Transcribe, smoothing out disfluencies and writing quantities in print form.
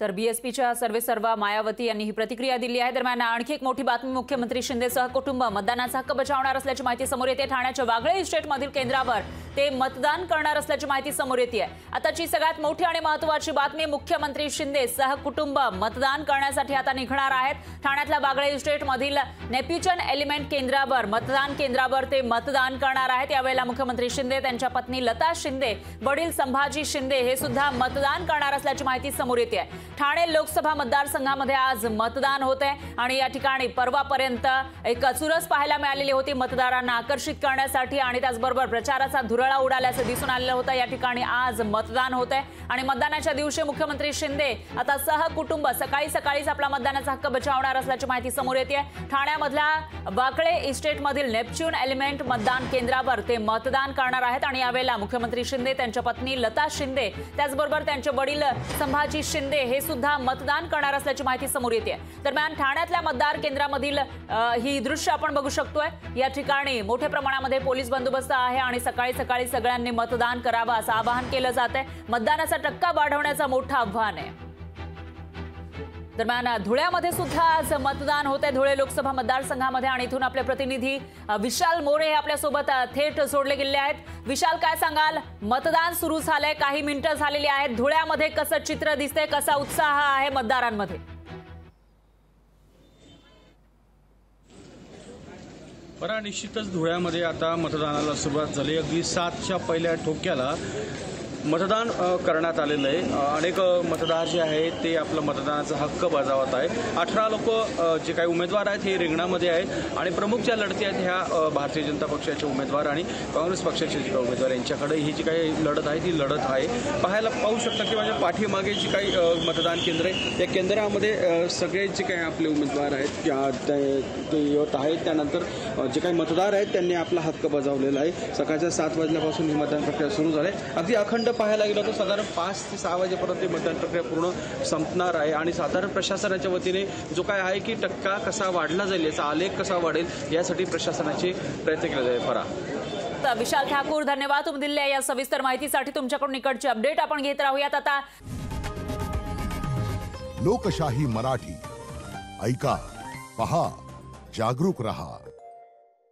तर बीएसपीच्या सर्वेसर्वा मायावती यांनी ही प्रतिक्रिया दिली आहे। दरम्यान आणखी एक मोठी बातमी, मुख्यमंत्री शिंदे सहकुटुंब मतदानाचा हक्क बजावणार असल्याची माहिती समोर येते। ठाण्याच्या वागळे इस्टेटमधील केंद्रावर ते मतदान करणार असल्याची माहिती समोर येते। आताची सगळ्यात मोठी आणि महत्त्वाची बातमी, मुख्यमंत्री शिंदे सहकुटुंब मतदान करण्यासाठी आता निघणार आहेत। ठाण्यातल्या वागळे इस्टेटमधील नेपिचन एलिमेंट केंद्रावर मतदान केंद्रावर ते मतदान करणार आहेत। यावेळेला मुख्यमंत्री शिंदे, त्यांच्या पत्नी लता शिंदे, वडील संभाजी शिंदे हे सुद्धा मतदान करणार असल्याची माहिती समोर येते। ठाणे लोकसभा मतदारसंघामध्ये आज मतदान होते आणि या ठिकाणी परवापर्यंत एक चुरस पाहायला मिळालेली होती मतदारांना आकर्षित करण्यासाठी आणि त्याचबरोबर प्रचाराचा धुरळा उडाल्याचं दिसून आलेलं होतं। या ठिकाणी आज मतदान होते आणि मतदानाच्या दिवशी मुख्यमंत्री शिंदे आता सहकुटुंब सकाळीच आपला मतदानाचा हक्क बजावणार असल्याची माहिती समोर येते। ठाण्यामधल्या वाकळे इस्टेटमधील नेपच्यून एलिमेंट मतदान केंद्रावर ते मतदान करणार आहेत आणि यावेळेला मुख्यमंत्री शिंदे, त्यांच्या पत्नी लता शिंदे, त्याचबरोबर त्यांचे वडील संभाजी शिंदे हे सुद्धा मतदान करणार असल्याची माहिती समोर येते। दरम्यान ठाण्यातल्या मतदार केंद्रामधील ही दृश्य आपण बघू शकतोय। या ठिकाणी मोठ्या प्रमाणामध्ये पोलीस बंदोबस्त आहे आणि सकाळी सगळ्यांनी मतदान करावं असं आवाहन केलं जात आहे। मतदानाचा टक्का वाढवण्याचं मोठं आव्हान आहे। दरम्यान धुळ्यामध्ये सुद्धा आज मतदान होते, धुळे लोकसभा मतदारसंघामध्ये, आणि इथून आपले प्रतिनिधी विशाल मोरे हे आपल्यासोबत थेट जोडले गेले आहेत। विशाल, काय सांगाल? मतदान सुरू झालंय, काही मिनिटं झालेली आहेत, धुळ्यामध्ये कसं चित्र दिसतंय, कसा उत्साह आहे मतदारांमध्ये? बरा, निश्चितच धुळ्यामध्ये आता मतदानाला सुरुवात झाली। अगदी 7च्या पहिल्या ठोक्याला मतदान करण्यात आलेलं आहे। अनेक मतदार जे आहेत ते आपलं मतदानाचा हक्क बजावत आहेत। 18 लोक जे काही उमेदवार आहेत हे रिंगणामध्ये आहेत आणि प्रमुख ज्या लढती आहेत ह्या भारतीय जनता पक्षाचे उमेदवार आणि काँग्रेस पक्षाचे जे काही उमेदवार यांच्याकडे ही जी काही लढत आहे ती लढत आहे। पाहू शकता की माझ्या पाठीमागे जी काही मतदान केंद्र आहे त्या केंद्रामध्ये सगळे जे काही आपले उमेदवार आहेत ते येत आहेत। त्यानंतर जे काही मतदार आहेत त्यांनी आपला हक्क बजावलेला आहे। सकाळच्या 7 वाजल्यापासून ही मतदान प्रक्रिया सुरू झाली। अगदी अखंड पाहायला गेलं तर साधारण 5 ते 6 वाजेपर्यंत मतदान प्रक्रिया पूर्ण संपणार आहे आणि साधारण प्रशासनाच्या वतीने जो काय आहे की टक्का कसा वाढला जाईल, याचा आलेख कसा वाढेल यासाठी प्रशासनाचे प्रयत्न केले जाईल। फरा विशाल ठाकूर, धन्यवाद तुम्ही दिलेल्या या सविस्तर माहितीसाठी। तुमच्याकडून निकटची अपडेट आपण घेत राहूयात आता। लोकशाही मराठी ऐका, पहा, जागरूक रहा।